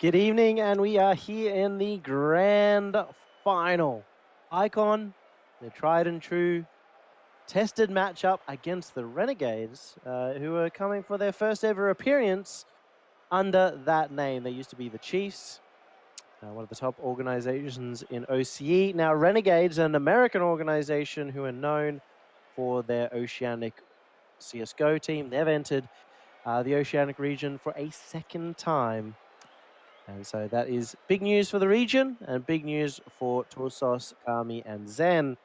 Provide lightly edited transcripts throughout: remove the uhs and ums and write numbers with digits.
Good evening, and we are here in the grand final. Icon, the tried and true tested matchup against the Renegades, who are coming for their first ever appearance under that name. They used to be the Chiefs, one of the top organizations in OCE. Now, Renegades, an American organization who are known for their Oceanic CSGO team. They've entered the Oceanic region for a second time. And so that is big news for the region and big news for Torsos, Kami, and Zen,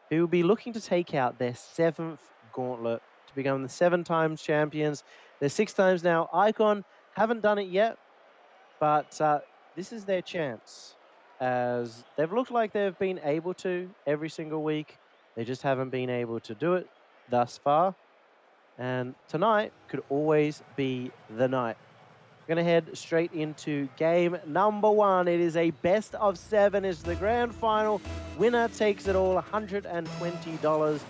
who will be looking to take out their 7th Gauntlet to become the 7 times champions. They're 6 times now. Icon haven't done it yet, but this is their chance, as they've looked like they've been able to every single week. They just haven't been able to do it thus far. And tonight could always be the night. We're going to head straight into game number 1. It is a best of 7. It's the grand final. Winner takes it all, $120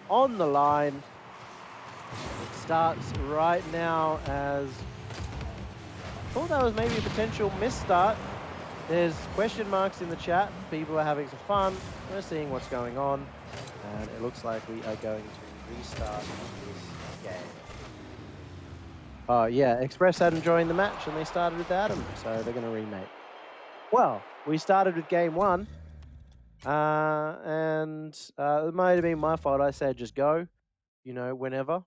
on the line. It starts right now, as I thought that was maybe a potential misstart. There's question marks in the chat. People are having some fun. We're seeing what's going on. And it looks like we are going to restart this game. Oh, yeah, Express hadn't joined the match, and they started without him, so they're going to remake. Well, we started with game 1, and it might have been my fault. I said just go, whenever.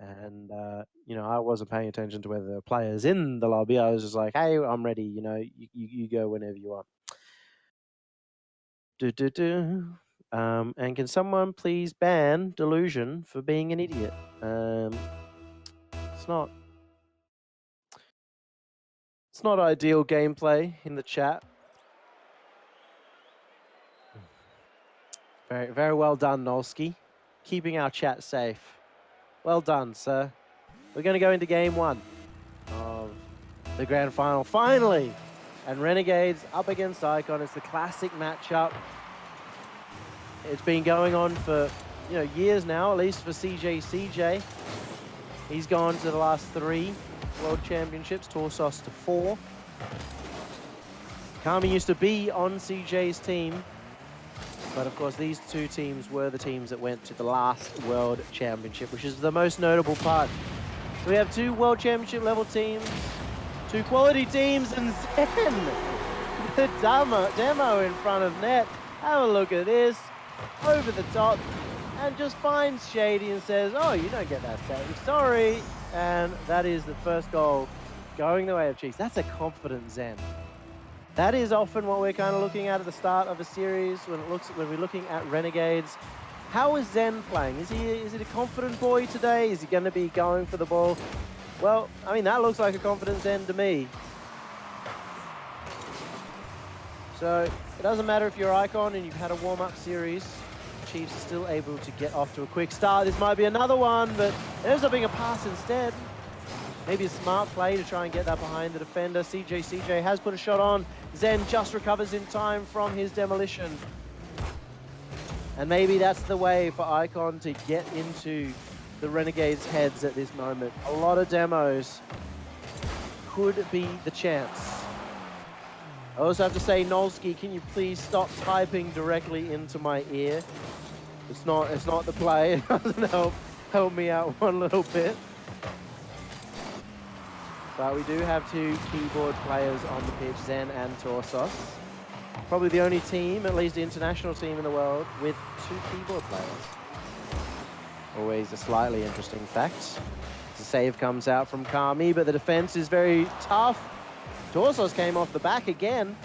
And, I wasn't paying attention to whether there were players in the lobby. I was just like, hey, I'm ready, you go whenever you want. And can someone please ban Delusion for being an idiot? It's not ideal gameplay in the chat. Very, very well done, Nolski. Keeping our chat safe. Well done, sir. We're going to go into game 1 of the grand final. Finally! And Renegades up against Icon. It's the classic matchup. It's been going on for, years now, at least for CJ. He's gone to the last 3 World Championships, Torsos to 4. Kami used to be on CJ's team, but of course these 2 teams were the teams that went to the last World Championship, which is the most notable part. So we have 2 World Championship level teams, 2 quality teams, and Zen, the demo in front of net. Have a look at this, over the top, and just finds Shady and says, oh, you don't get that save, sorry. And that is the first goal going the way of Chiefs. That's a confident Zen. That is often what we're kind of looking at the start of a series when we're looking at Renegades. How is Zen playing? Is he a confident boy today? Is he going to be going for the ball? Well, I mean, that looks like a confident Zen to me. So it doesn't matter if you're Icon and you've had a warm-up series. Chiefs are still able to get off to a quick start. This might be another one, but it ends up being a pass instead. Maybe a smart play to try and get that behind the defender. CJ has put a shot on. Zen just recovers in time from his demolition. And maybe that's the way for Icon to get into the Renegades' heads at this moment. A lot of demos could be the chance. I also have to say, Nolski, can you please stop typing directly into my ear? It's not the play. It doesn't help me out one little bit. But we do have 2 keyboard players on the pitch, Zen and Torsos. Probably the only team, at least the international team in the world, with 2 keyboard players. Always a slightly interesting fact. The save comes out from Kami, but the defense is very tough. Torsos came off the back again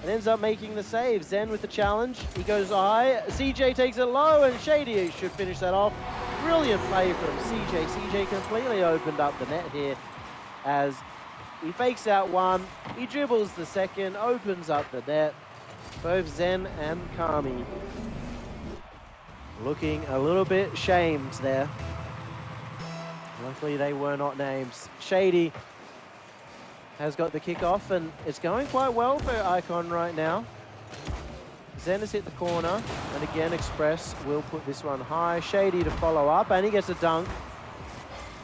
and ends up making the save. Zen with the challenge. He goes high. CJ takes it low, and Shady should finish that off. Brilliant play from CJ. CJ completely opened up the net here as he fakes out one. He dribbles the second, opens up the net. Both Zen and Kami looking a little bit shamed there. Luckily, they were not names. Shady has got the kickoff, and it's going quite well for Icon right now. Zen has hit the corner, and again, Express will put this one high. Shady to follow up, and he gets a dunk.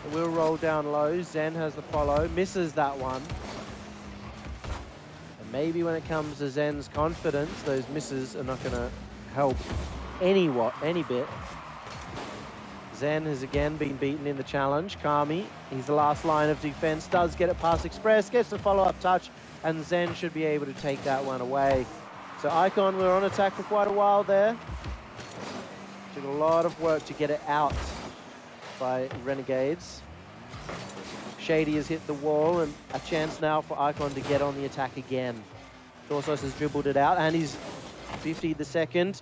It will roll down low. Zen has the follow, misses that one. maybe when it comes to Zen's confidence, those misses are not going to help any bit. Zen has again been beaten in the challenge. Kami, he's the last line of defense, does get it past Express, gets the follow-up touch, and Zen should be able to take that one away. So Icon were on attack for quite a while there. Took a lot of work to get it out by Renegades. Shady has hit the wall, and a chance now for Icon to get on the attack again. Torsos has dribbled it out, and he's 50 the second.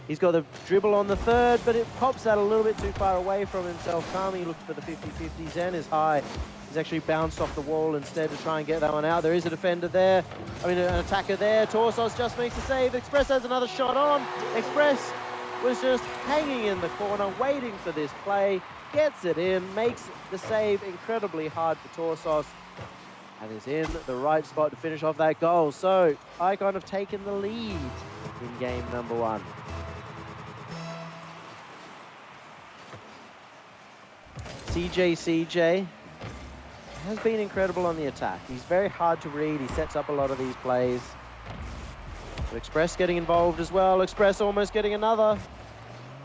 He's got the dribble on the third, but it pops out a little bit too far away from himself. Kami looks for the 50-50. Zen is high. He's actually bounced off the wall instead to try and get that one out. There is a defender there. I mean, an attacker there. Torsos just makes the save. Express has another shot on. Express was just hanging in the corner, waiting for this play. Gets it in, makes the save incredibly hard for Torsos, and is in the right spot to finish off that goal. So, Icon have taken the lead in game number 1. CJ has been incredible on the attack. He's very hard to read. He sets up a lot of these plays. But Express getting involved as well. Express almost getting another.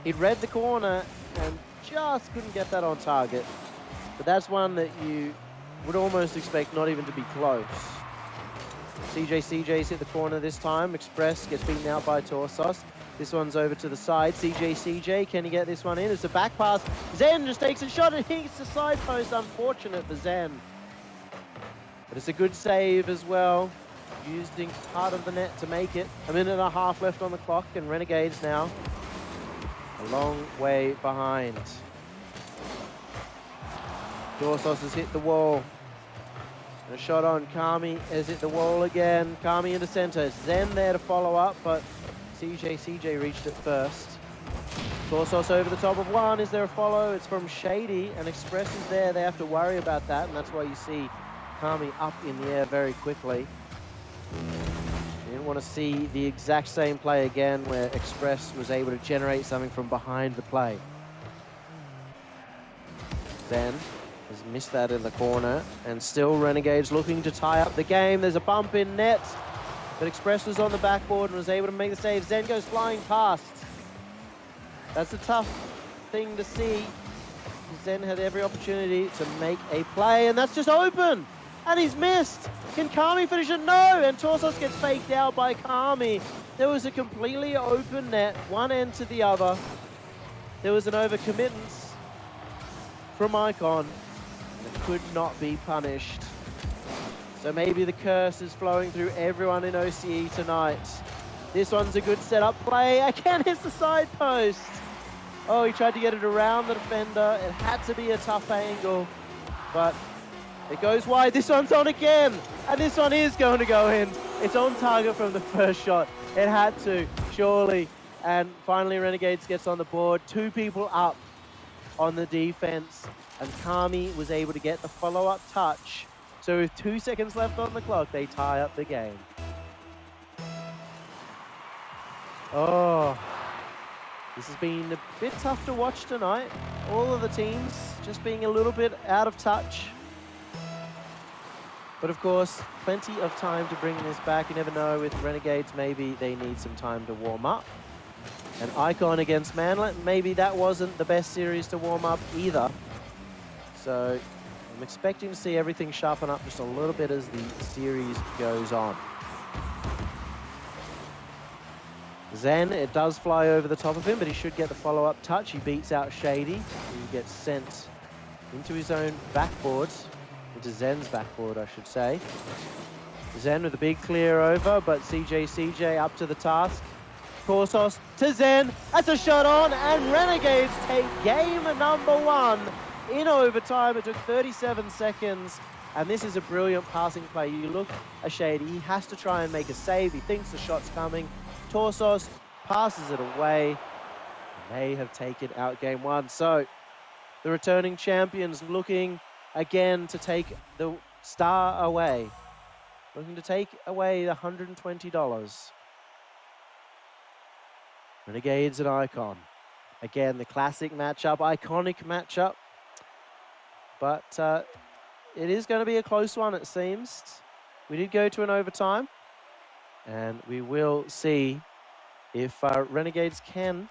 He'd read the corner and just couldn't get that on target. But that's one that you would almost expect not even to be close. CJ's hit the corner this time. Express gets beaten out by Torsos. This one's over to the side. CJ, can he get this one in? It's a back pass. Zen just takes a shot and hits the side post. Unfortunate for Zen. But it's a good save as well. Using part of the net to make it. A minute and a half left on the clock, and Renegades now a long way behind. Torsos has hit the wall. And a shot on Kami has hit the wall again. Kami into center. Zen there to follow up, but CJ reached it first. Torsos over the top of one. Is there a follow? It's from Shady, and Express is there. They have to worry about that, and that's why you see Kami up in the air very quickly. You didn't want to see the exact same play again where Express was able to generate something from behind the play. Zen has missed that in the corner, and still Renegades looking to tie up the game. There's a bump in net, but Express was on the backboard and was able to make the save. Zen goes flying past. That's a tough thing to see. Zen had every opportunity to make a play, and that's just open, and he's missed. Can Kami finish it? No, and Torsos gets faked out by Kami. There was a completely open net, one end to the other. There was an overcommittance from Icon, and it could not be punished. So maybe the curse is flowing through everyone in OCE tonight. This one's a good setup play. Again, it's the side post. Oh, he tried to get it around the defender. It had to be a tough angle, but it goes wide. This one's on again, and this one is going to go in. It's on target from the first shot. It had to, surely. And finally, Renegades gets on the board. 2 people up on the defense, and Kami was able to get the follow-up touch. So with 2 seconds left on the clock, they tie up the game. Oh, this has been a bit tough to watch tonight. All of the teams just being a little bit out of touch. But of course, plenty of time to bring this back. You never know with Renegades, maybe they need some time to warm up. And Icon against Manlet, maybe that wasn't the best series to warm up either. So I'm expecting to see everything sharpen up just a little bit as the series goes on. Zen, it does fly over the top of him, but he should get the follow-up touch. He beats out Shady, who gets sent into his own backboard, into Zen's backboard, I should say. Zen with a big clear over, but CJ up to the task. Torsos to Zen, that's a shot on, and Renegades take game number 1 in overtime. It took 37 seconds, and this is a brilliant passing play. You look at Shady, he has to try and make a save. He thinks the shot's coming. Torsos passes it away, and they have taken out game 1. So the returning champions looking again to take the star away, looking to take away the $120. Renegades and Icon. Again, the classic matchup, iconic matchup, but it is going to be a close one, it seems. We did go to an overtime. And we will see if Renegades can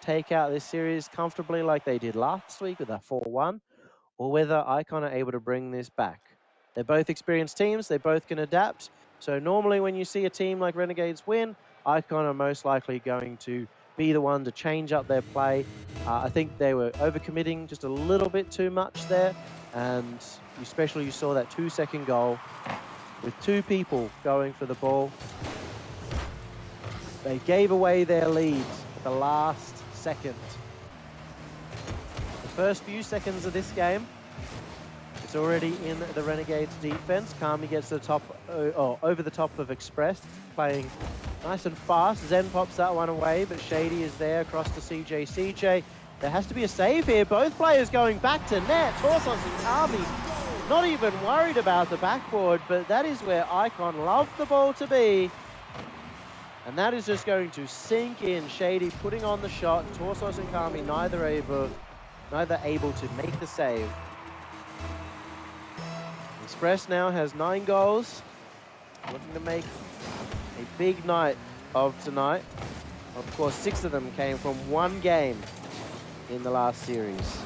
take out this series comfortably like they did last week with a 4-1, or whether Icon are able to bring this back. They're both experienced teams, they both can adapt. So normally when you see a team like Renegades win, Icon are most likely going to be the one to change up their play. I think they were overcommitting just a little bit too much there, and especially you saw that 2-second goal with 2 people going for the ball. They gave away their lead at the last second. The first few seconds of this game, it's already in the Renegades defense. Kami gets the top, over the top of Express, playing nice and fast. Zen pops that one away, but Shady is there across to CJ. CJ, there has to be a save here. Both players going back to net. Torsos and Kami not even worried about the backboard, but that is where Icon love the ball to be. And that is just going to sink in. Shady putting on the shot. Torsos and Kami neither able to make the save. Express now has 9 goals. Looking to make a big night of tonight. Of course, 6 of them came from one game in the last series.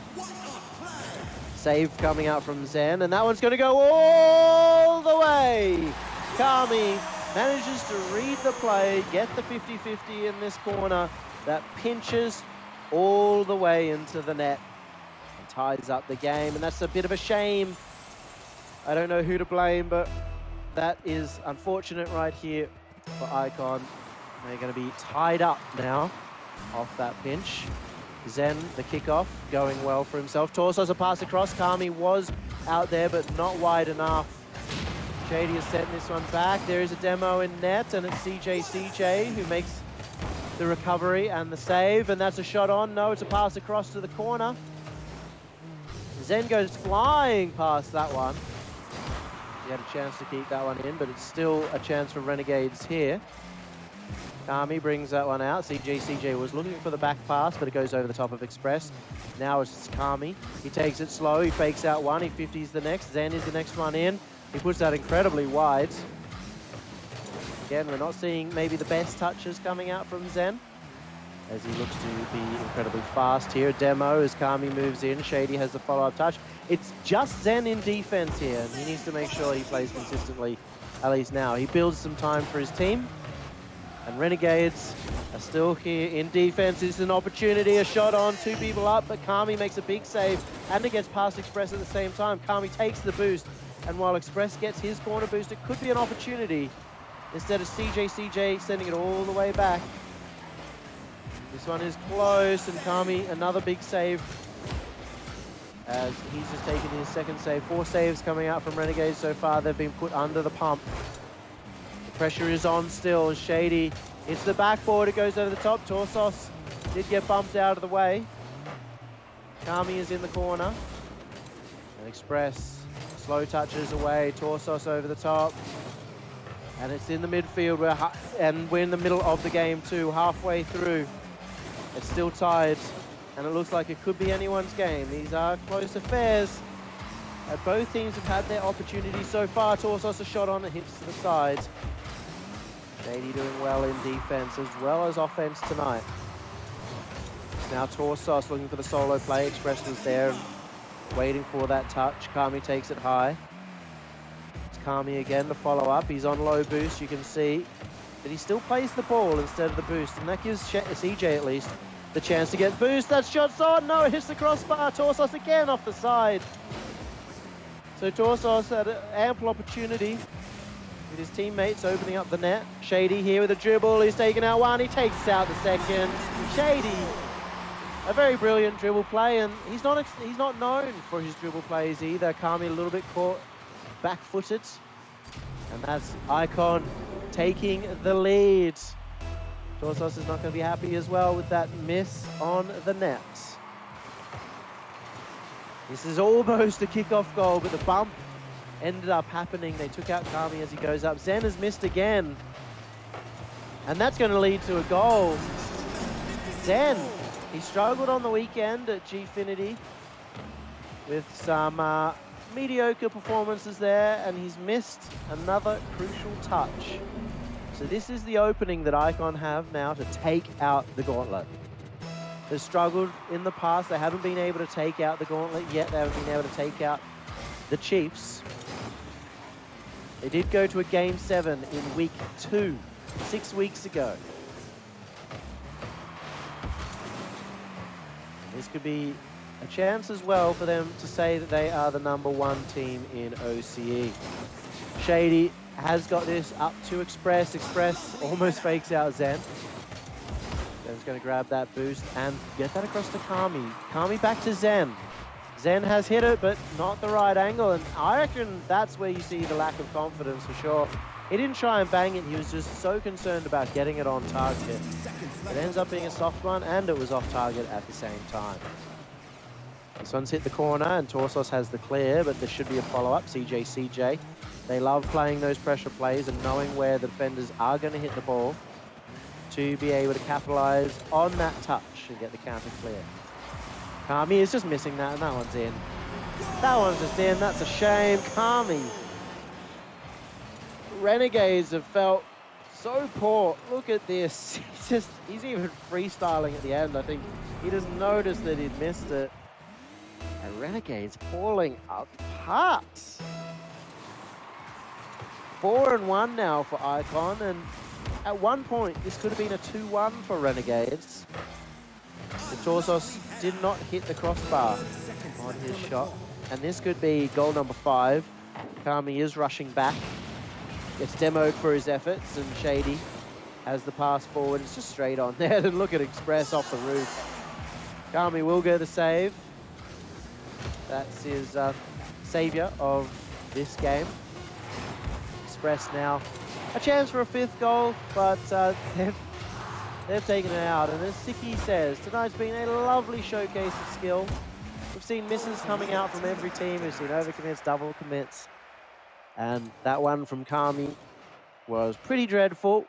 Save coming out from Zen, and that one's going to go all the way. Kami manages to read the play, get the 50-50 in this corner. That pinches all the way into the net and ties up the game, and that's a bit of a shame. I don't know who to blame, but that is unfortunate right here for Icon. They're going to be tied up now off that pinch. Zen, the kickoff, going well for himself. Torsos a pass across. Kami was out there, but not wide enough. Shady is setting this one back. There is a demo in net, and it's CJ who makes the recovery and the save, and that's a shot on. No, it's a pass across to the corner. Zen goes flying past that one. He had a chance to keep that one in, but it's still a chance for Renegades here. Kami brings that one out. CJ was looking for the back pass, but it goes over the top of Express. Now it's Kami. He takes it slow. He fakes out one. He 50s the next. Zen is the next one in. He puts that incredibly wide. Again, we're not seeing maybe the best touches coming out from Zen, as he looks to be incredibly fast here. Demo as Kami moves in. Shady has the follow-up touch. It's just Zen in defense here, and he needs to make sure he plays consistently, at least now. He builds some time for his team, and Renegades are still here in defense. This is an opportunity, a shot on, 2 people up, but Kami makes a big save, and it gets past Express at the same time. Kami takes the boost, and while Express gets his corner boost, it could be an opportunity. Instead of CJ sending it all the way back. This one is close, and Kami, another big save, as he's just taken his second save. 4 saves coming out from Renegades so far. They've been put under the pump. The pressure is on still. Shady hits the backboard. It goes over the top. Torsos did get bumped out of the way. Kami is in the corner. And Express slow touches away. Torsos over the top. And it's in the midfield, and we're in the middle of the game too, halfway through. It's still tied, and it looks like it could be anyone's game. These are close affairs. Both teams have had their opportunities so far. Torsos a shot on, it hits to the sides. Shady doing well in defense as well as offense tonight. Now Torsos looking for the solo play. Express was there, waiting for that touch. Kami takes it high. It's Kami again, the follow-up. He's on low boost, you can see. But he still plays the ball instead of the boost, and that gives CJ at least the chance to get boost. That shot's on, no, it hits the crossbar. Torsos again off the side. So Torsos had an ample opportunity with his teammates opening up the net. Shady here with a dribble, he's taken out one, he takes out the second. Shady, a very brilliant dribble play, and he's not known for his dribble plays either. Kami a little bit caught back-footed, and that's Icon taking the lead. Torsos is not going to be happy as well with that miss on the net. This is almost a kickoff goal, but the bump ended up happening. They took out Kami as he goes up. Zen has missed again, and that's going to lead to a goal. Zen, he struggled on the weekend at Gfinity with some mediocre performances there, and he's missed another crucial touch. So this is the opening that Icon have now to take out the Gauntlet. They've struggled in the past. They haven't been able to take out the Gauntlet yet. They haven't been able to take out the Chiefs. They did go to a Game 7 in Week 2, 6 weeks ago. This could be a chance as well for them to say that they are the #1 team in OCE. Shady has got this up to Express. Express almost fakes out Zen. Zen's going to grab that boost and get that across to Kami. Kami back to Zen. Zen has hit it, but not the right angle. And I reckon that's where you see the lack of confidence for sure. He didn't try and bang it. He was just so concerned about getting it on target. It ends up being a soft one, and it was off target at the same time. This one's hit the corner, and Torsos has the clear, but there should be a follow-up. CJ. They love playing those pressure plays and knowing where the defenders are going to hit the ball to be able to capitalize on that touch and get the counter clear. Kami is just missing that, and that one's in. That one's just in. That's a shame. Kami. Renegades have felt so poor. Look at this. He's even freestyling at the end. I think he doesn't notice that he'd missed it. And Renegades falling apart. 4-1 now for Icon, and at one point this could have been a 2-1 for Renegades. The Torsos did not hit the crossbar on his shot, and this could be goal #5. Kami is rushing back, gets demoed for his efforts, and Shady has the pass forward. It's just straight on there, and look at Express off the roof. Kami will get the save. That's his savior of this game. Express now a chance for a 5th goal, but they've taken it out. And as Siki says, tonight's been a lovely showcase of skill. We've seen misses coming out from every team. We've seen overcommits, double commits. And that one from Kami was pretty dreadful.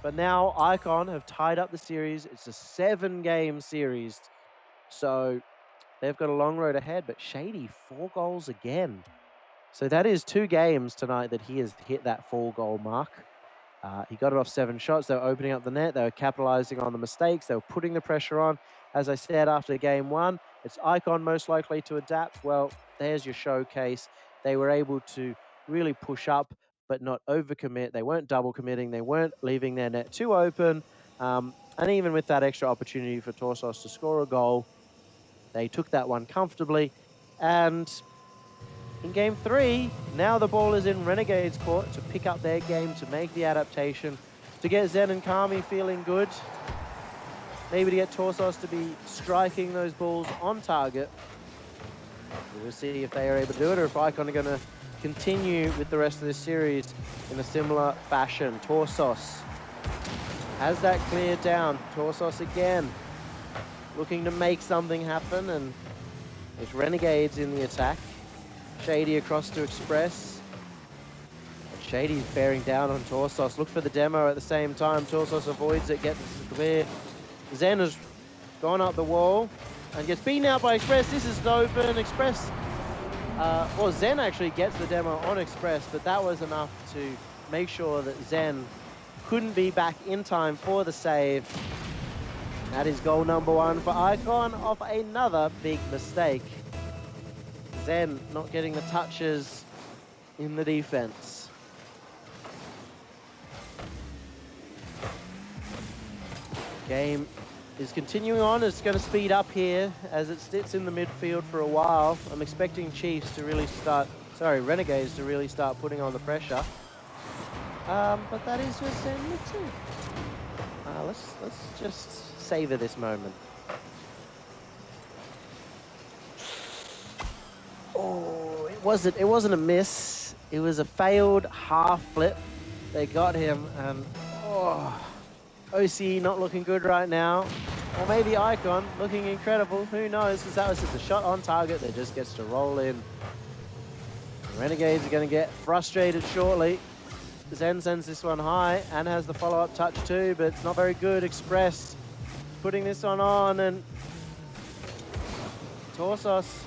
But now Icon have tied up the series. It's a 7-game series. So they've got a long road ahead, but Shady, 4 goals again. So that is 2 games tonight that he has hit that 4-goal mark. He got it off 7 shots. They were opening up the net. They were capitalizing on the mistakes. They were putting the pressure on. As I said, after game 1, it's Icon most likely to adapt. Well, there's your showcase. They were able to really push up, but not overcommit. They weren't double committing. They weren't leaving their net too open. And even with that extra opportunity for Torsos to score a goal, they took that one comfortably. And in game 3, now the ball is in Renegades' court to pick up their game, to make the adaptation, to get Zen and Kami feeling good. Maybe to get Torsos to be striking those balls on target. We'll see if they are able to do it, or if Icon are going to continue with the rest of this series in a similar fashion. Torsos has that cleared down. Torsos again looking to make something happen, and it's Renegades in the attack. Shady across to Express. And Shady's bearing down on Torsos. Look for the demo at the same time. Torsos avoids it, gets it clear. Zen has gone up the wall and gets beaten out by Express. This is open. Express, well, Zen actually gets the demo on Express, but that was enough to make sure that Zen couldn't be back in time for the save. That is goal #1 for Icon off another big mistake. Zen not getting the touches in the defense. Game is continuing on. It's going to speed up here as it sits in the midfield for a while. I'm expecting Renegades to really start putting on the pressure. But that is just limited. Let's just savor this moment. Oh, it wasn't a miss. It was a failed half flip. They got him, and OCE not looking good right now. Or maybe Icon looking incredible. Who knows? Because that was just a shot on target that just gets to roll in. The Renegades are going to get frustrated shortly. Zen sends this one high and has the follow-up touch too, but it's not very good. Express putting this one on, and Torsos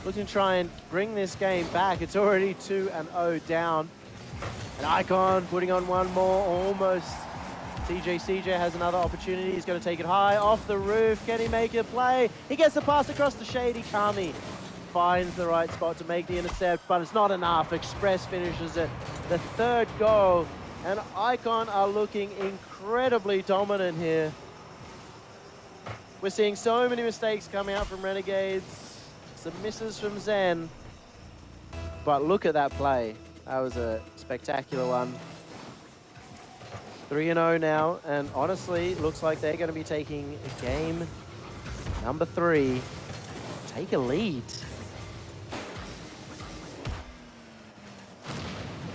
looking to try and bring this game back. It's already 2-0 down. And Icon putting on one more, almost. CJ has another opportunity. He's going to take it high off the roof. Can he make a play? He gets the pass across the shady. Kami finds the right spot to make the intercept, but it's not enough. Express finishes it. The third goal, and Icon are looking incredibly dominant here. We're seeing so many mistakes coming out from Renegades. Some misses from Zen. But look at that play. That was a spectacular one. 3-0 now, and honestly, looks like they're going to be taking game number 3. Take a lead.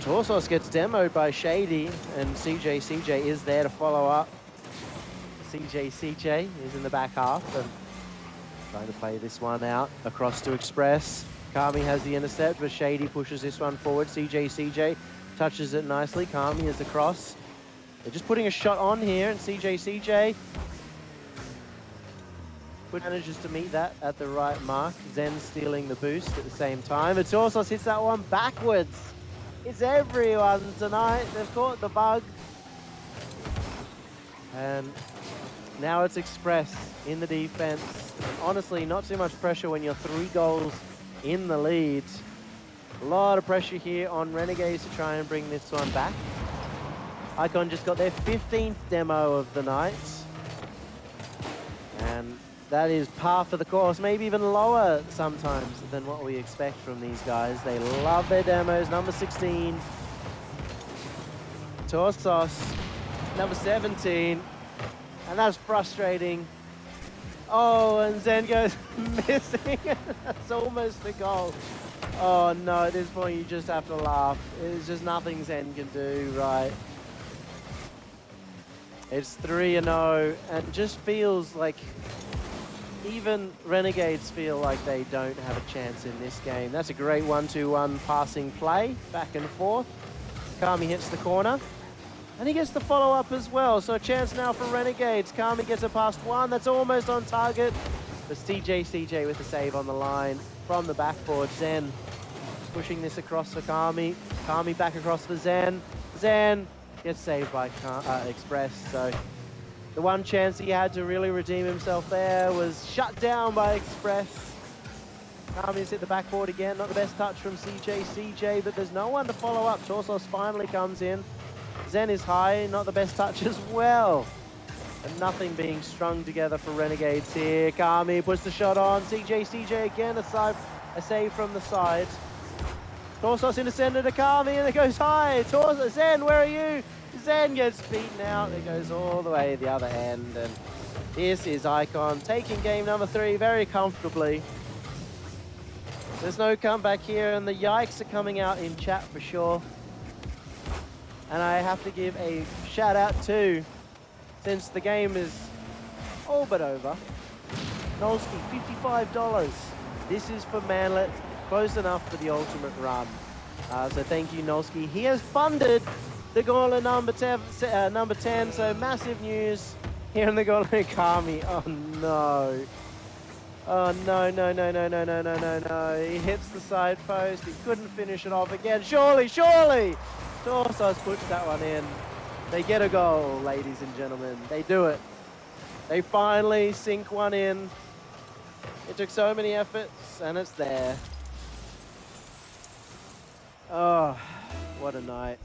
Torsos gets demoed by Shady, and CJ is there to follow up. CJ is in the back half and trying to play this one out across to Express. Kami has the intercept, but Shady pushes this one forward. CJ touches it nicely. Kami is across. They're just putting a shot on here, and CJ manages to meet that at the right mark. Zen stealing the boost at the same time. But Torsos hits that one backwards. It's everyone tonight. They've caught the bug. And now it's Express in the defense. And honestly, not too much pressure when you're 3 goals in the lead. A lot of pressure here on Renegades to try and bring this one back. Icon just got their 15th demo of the night. And that is par for the course, maybe even lower sometimes than what we expect from these guys. They love their demos. Number 16, Torsos, number 17, and that's frustrating. Oh, and Zen goes missing. That's almost a goal. Oh no, at this point you just have to laugh. There's just nothing Zen can do, right? It's 3-0, and just feels like even Renegades feel like they don't have a chance in this game. That's a great 1-2-1 passing play, back and forth. Kami hits the corner, and he gets the follow-up as well. So a chance now for Renegades. Kami gets it past one, that's almost on target. But CJ with the save on the line from the backboard. Zen pushing this across for Kami. Kami back across for Zen. Zen gets saved by Express, so the one chance he had to really redeem himself there was shut down by Express. Kami's hit the backboard again, not the best touch from CJ, but there's no one to follow up. Torsos finally comes in. Zen is high, not the best touch as well. And nothing being strung together for Renegades here. Kami puts the shot on. CJ again, a save from the side. Torsos intercepted to Kami, and it goes high. Torsos, Zen, where are you? Zen gets beaten out. It goes all the way the other end. And this is Icon taking game number 3 very comfortably. There's no comeback here, and the yikes are coming out in chat for sure. And I have to give a shout out to, since the game is all but over, Nolski, $55. This is for Manlet, close enough for the ultimate run. So thank you, Nolski. He has funded the Gauntlet number 10, so massive news here in the Gauntlet. Kami, oh no. Oh no. He hits the side post, he couldn't finish it off again. Surely! Torsos puts that one in. They get a goal, ladies and gentlemen. They do it. They finally sink one in. It took so many efforts, and it's there. Oh, what a night.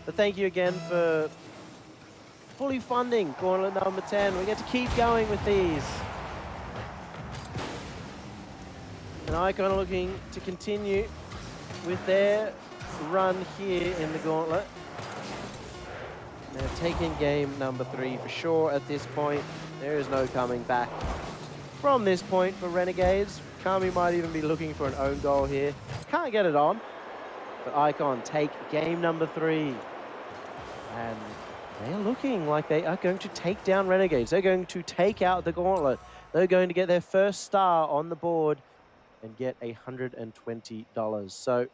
But thank you again for fully funding Gauntlet number 10. We get to keep going with these. And Icon looking to continue with their run here in the Gauntlet. They've taken game number 3 for sure at this point. There is no coming back from this point for Renegades. Kami might even be looking for an own goal here. Can't get it on. But Icon take game number 3. And they're looking like they are going to take down Renegades. They're going to take out the Gauntlet. They're going to get their first star on the board and get $120. So,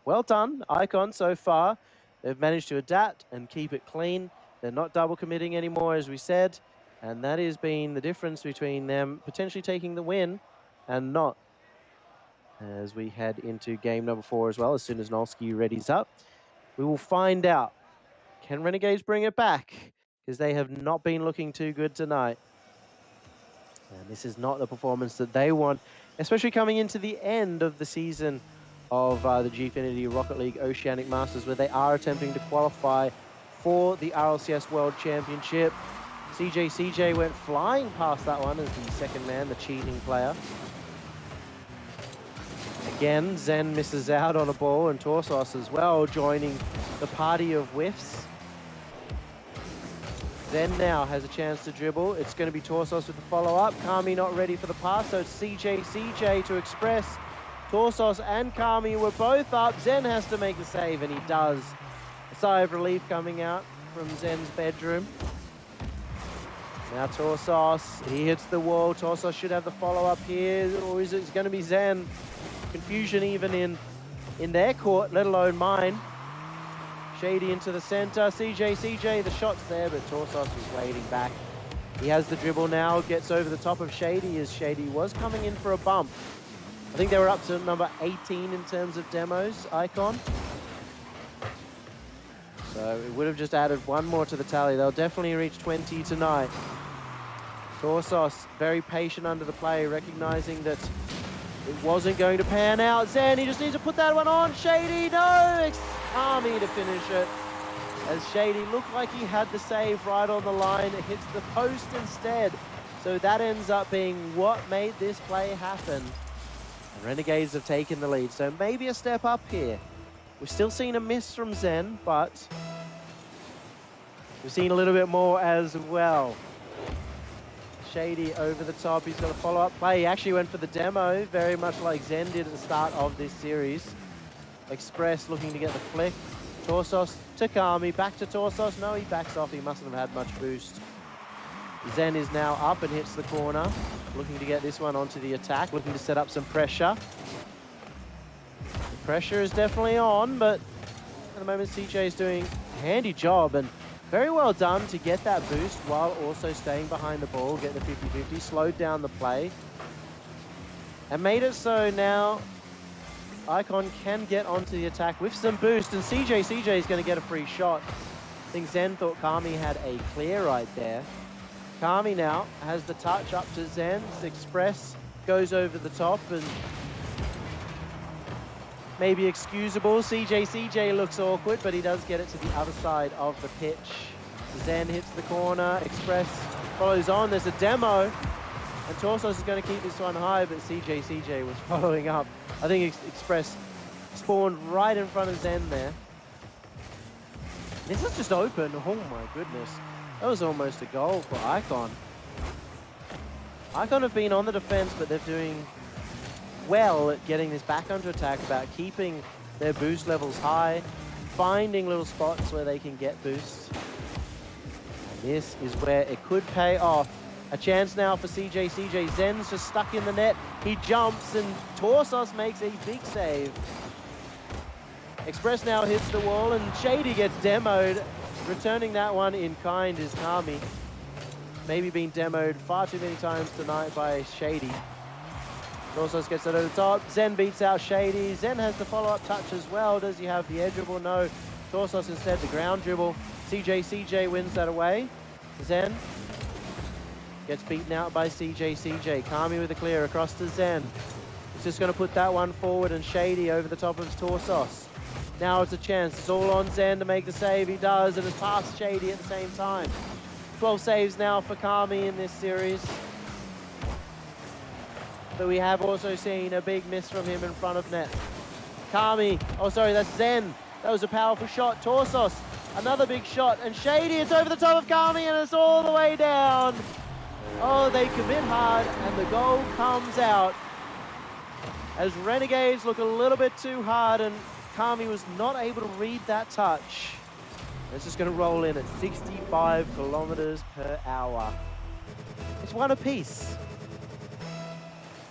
well done, Icon, so far. They've managed to adapt and keep it clean. They're not double committing anymore, as we said. And that has been the difference between them potentially taking the win and not. as we head into game number 4 as well. As soon as Nolski readies up, we will find out, can Renegades bring it back? Because they have not been looking too good tonight. And this is not the performance that they want, especially coming into the end of the season of the Gfinity Rocket League Oceanic Masters, where they are attempting to qualify for the RLCS World Championship. CJ went flying past that one as the second man, the cheating player. Again, Zen misses out on a ball, and Torsos as well, joining the party of whiffs. Zen now has a chance to dribble. It's going to be Torsos with the follow-up. Kami not ready for the pass, so it's CJ to express. Torsos and Kami were both up. Zen has to make the save, and he does. A sigh of relief coming out from Zen's bedroom. Now Torsos, he hits the wall. Torsos should have the follow-up here, or is it going to be Zen? Confusion even in their court, let alone mine. Shady into the center, CJ, the shot's there, but Torsos was waiting back. He has the dribble now, gets over the top of Shady, as Shady was coming in for a bump. I think they were up to number 18 in terms of demos, Icon. So it would have just added one more to the tally. They'll definitely reach 20 tonight. Torsos, very patient under the play, recognizing that it wasn't going to pan out. Zen, he just needs to put that one on. Shady, no! It's Kami to finish it. As Shady looked like he had the save right on the line. It hits the post instead. So that ends up being what made this play happen. The Renegades have taken the lead, so maybe a step up here. We've still seen a miss from Zen, but we've seen a little bit more as well. Shady over the top, he's got a follow-up play. He actually went for the demo, very much like Zen did at the start of this series. Express looking to get the flick. Torsos to Kami, back to Torsos. No, he backs off, he mustn't have had much boost. Zen is now up and hits the corner, looking to get this one onto the attack, looking to set up some pressure. The pressure is definitely on, but at the moment CJ is doing a handy job, and very well done to get that boost while also staying behind the ball, get the 50-50, slowed down the play, and made it so now Icon can get onto the attack with some boost, and CJ is going to get a free shot. I think Zen thought Kami had a clear right there. Kami now has the touch up to Zen. Express goes over the top and maybe excusable. CJ looks awkward, but he does get it to the other side of the pitch. Zen hits the corner. Express follows on. There's a demo, and Torsos is going to keep this one high, but CJ was following up. I think Express spawned right in front of Zen there. This is just open. Oh my goodness. That was almost a goal for Icon. Icon have been on the defense, but they're doing well at getting this back under attack, about keeping their boost levels high, finding little spots where they can get boosts. And this is where it could pay off. A chance now for CJ. Zen's just stuck in the net. He jumps, and Torsos makes a big save. Express now hits the wall, and Shady gets demoed. Returning that one in kind is Kami. Maybe being demoed far too many times tonight by Shady. Torsos gets it over the top. Zen beats out Shady. Zen has the follow-up touch as well. Does he have the air dribble? No. Torsos instead the ground dribble. CJ wins that away. Zen gets beaten out by CJ. Kami with a clear across to Zen. He's just going to put that one forward, and Shady over the top of Torsos. Now it's a chance. It's all on Zen to make the save. He does, and it's past Shady at the same time. 12 saves now for Kami in this series. But we have also seen a big miss from him in front of net. Kami, oh sorry, that's Zen. That was a powerful shot. Torsos, another big shot, and Shady, it's over the top of Kami, and it's all the way down. Oh, they commit hard, and the goal comes out. As Renegades look a little bit too hard, and Kami was not able to read that touch. It's just going to roll in at 65 kilometers per hour. It's one apiece.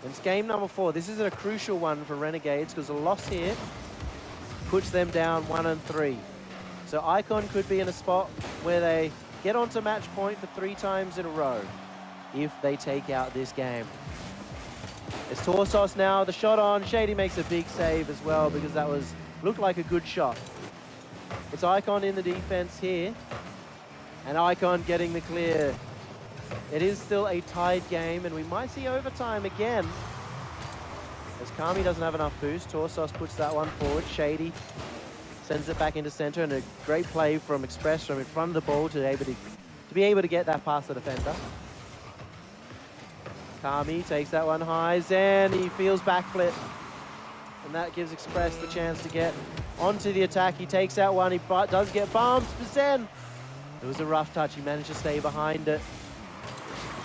It's game number 4. This is a crucial one for Renegades, because a loss here puts them down 1-3. So Icon could be in a spot where they get onto match point for 3 times in a row if they take out this game. It's Torsos now, the shot on. Shady makes a big save as well because that looked like a good shot. It's Icon in the defense here. And Icon getting the clear. It is still a tied game, and we might see overtime again. As Kami doesn't have enough boost, Torsos puts that one forward. Shady sends it back into center, and a great play from Express from in front of the ball to be able to get that past the defender. Kami takes that one high. Zen, he feels backflip. And that gives Express the chance to get onto the attack. He takes that one. He does get bumped, but Zen, it was a rough touch. He managed to stay behind it.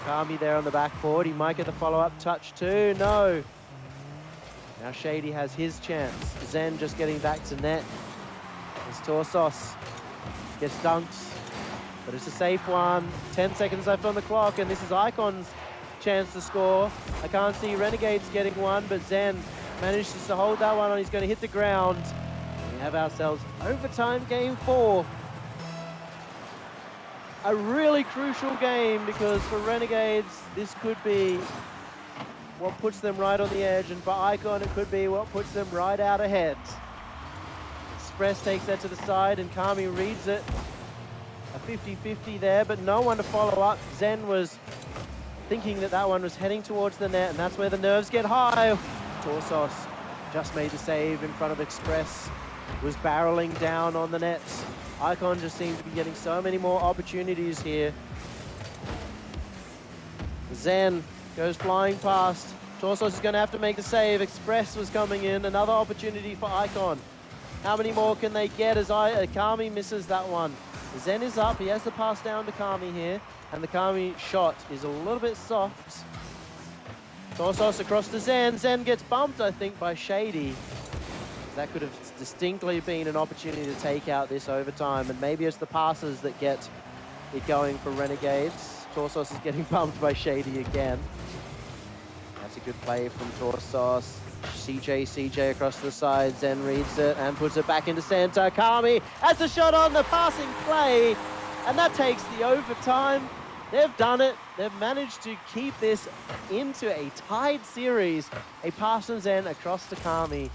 Kami there on the backboard. He might get the follow-up touch too. No. Now Shady has his chance. Zen just getting back to net. As Torsos gets dunked, but it's a safe one. 10 seconds left on the clock, and this is Icon's chance to score. I can't see Renegades getting one, but Zen manages to hold that one on. He's going to hit the ground. We have ourselves overtime game 4. A really crucial game because for Renegades, this could be what puts them right on the edge, and for Icon, it could be what puts them right out ahead. Express takes that to the side, and Kami reads it. A 50-50 there, but no one to follow up. Zen was thinking that one was heading towards the net, and that's where the nerves get high. Torsos just made the save in front of Express, was barreling down on the nets. Icon just seems to be getting so many more opportunities here. Zen goes flying past. Torsos is going to have to make the save. Express was coming in. Another opportunity for Icon. How many more can they get as Kami misses that one? Zen is up. He has the pass down to Kami here. And the Kami shot is a little bit soft. Torsos across to Zen. Zen gets bumped, I think, by Shady. That could have distinctly been an opportunity to take out this overtime. And maybe it's the passes that get it going for Renegades. Torsos is getting bumped by Shady again. That's a good play from Torsos. CJ across the side. Zen reads it and puts it back into center. Kami has the shot on the passing play. And that takes the overtime. They've done it. They've managed to keep this into a tied series. A pass from Zen across to Kami.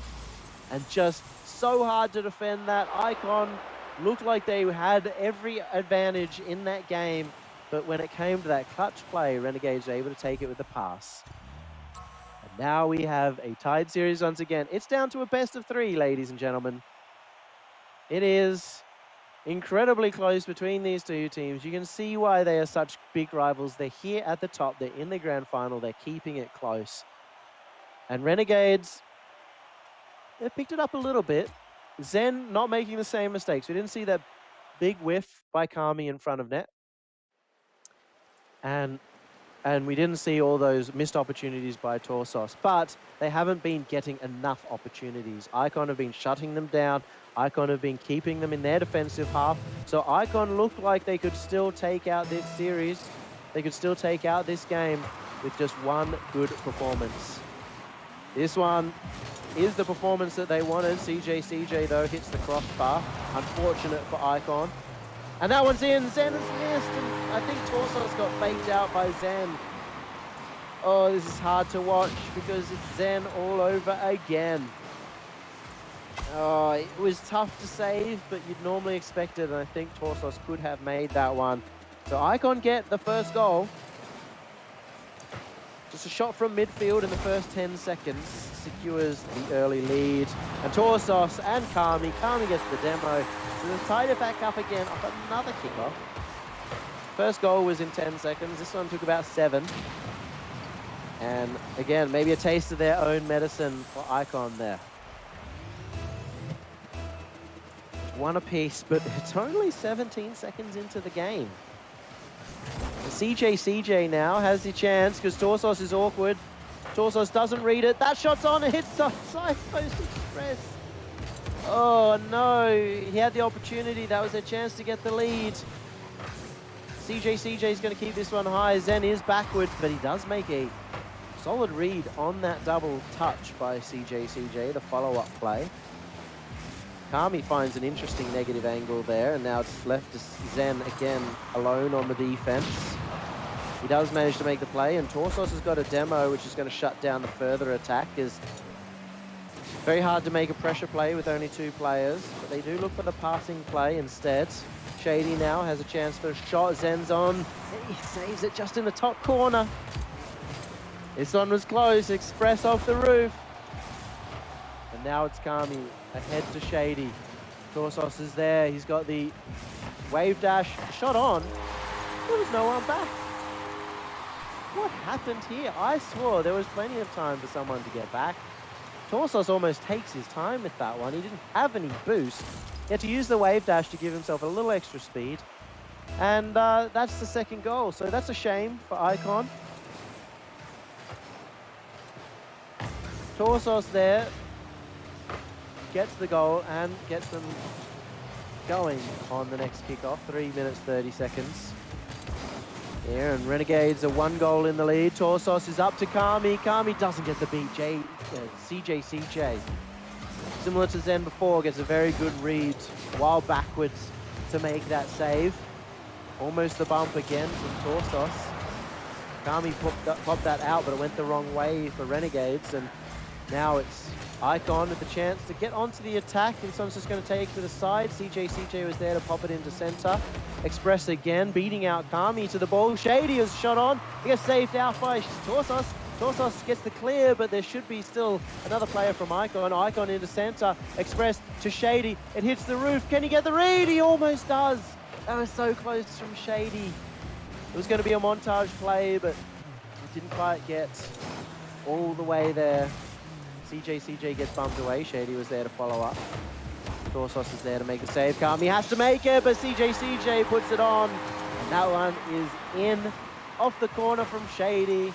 And just so hard to defend that. Icon looked like they had every advantage in that game. But when it came to that clutch play, Renegades were able to take it with the pass. And now we have a tied series once again. It's down to a best of 3, ladies and gentlemen. It is incredibly close between these two teams. You can see why they are such big rivals. They're here at the top. They're in the grand final. They're keeping it close. And Renegades, they've picked it up a little bit. Zen not making the same mistakes. We didn't see that big whiff by Kami in front of net. And we didn't see all those missed opportunities by Torsos, but they haven't been getting enough opportunities. Icon have been shutting them down. Icon have been keeping them in their defensive half. So Icon looked like they could still take out this series. They could still take out this game with just one good performance. This one is the performance that they wanted. CJ, though, hits the crossbar. Unfortunate for Icon. And that one's in. Zen has missed, and I think Torsos got faked out by Zen. Oh, this is hard to watch because it's Zen all over again. Oh, it was tough to save, but you'd normally expect it, and I think Torsos could have made that one. So Icon get the first goal. Just a shot from midfield in the first 10 seconds secures the early lead. And Torsos and Kami. Kami gets the demo. So they've tied it back up again off another kickoff. First goal was in 10 seconds. This one took about 7. And again, maybe a taste of their own medicine for Icon there. It's one apiece, but it's only 17 seconds into the game. CJ now has the chance because Torsos is awkward. Torsos doesn't read it. That shot's on. It hits the side post Express. Oh no, he had the opportunity. That was their chance to get the lead. CJ is going to keep this one high. Zen is backwards, but he does make a solid read on that double touch by CJ, the follow-up play. Kami finds an interesting negative angle there, and now it's left to Zen again alone on the defense. He does manage to make the play, and Torsos has got a demo which is going to shut down the further attack. Is very hard to make a pressure play with only 2 players, but they do look for the passing play instead. Shady now has a chance for a shot. Zen's on. He saves it just in the top corner. This one was close. Express off the roof. And now it's Kami ahead to Shady. Torsos is there. He's got the wave dash. Shot on. There was no one back. What happened here? I swore there was plenty of time for someone to get back. Torsos almost takes his time with that one. He didn't have any boost. He had to use the wave dash to give himself a little extra speed. And that's the second goal. So that's a shame for Icon. Torsos there gets the goal and gets them going on the next kickoff. 3 minutes, 30 seconds. Here, and Renegades are 1 goal in the lead. Torsos is up to Kami. Kami doesn't get the beat. CJ. Similar to Zen before, gets a very good read while backwards to make that save. Almost the bump again from Torsos. Kami popped that out, but it went the wrong way for Renegades, and now it's Icon with the chance to get onto the attack. This one's just going to take to the side. CJ was there to pop it into center. Express again, beating out Kami to the ball. Shady is shot on. He gets saved out by Torsos. Torsos gets the clear, but there should be still another player from Icon. Icon into center. Express to Shady. It hits the roof. Can he get the read? He almost does. That was so close from Shady. It was going to be a montage play, but it didn't quite get all the way there. CJ gets bumped away. Shady was there to follow up. Torsos is there to make the save. Kami has to make it, but CJ puts it on. And that one is in off the corner from Shady.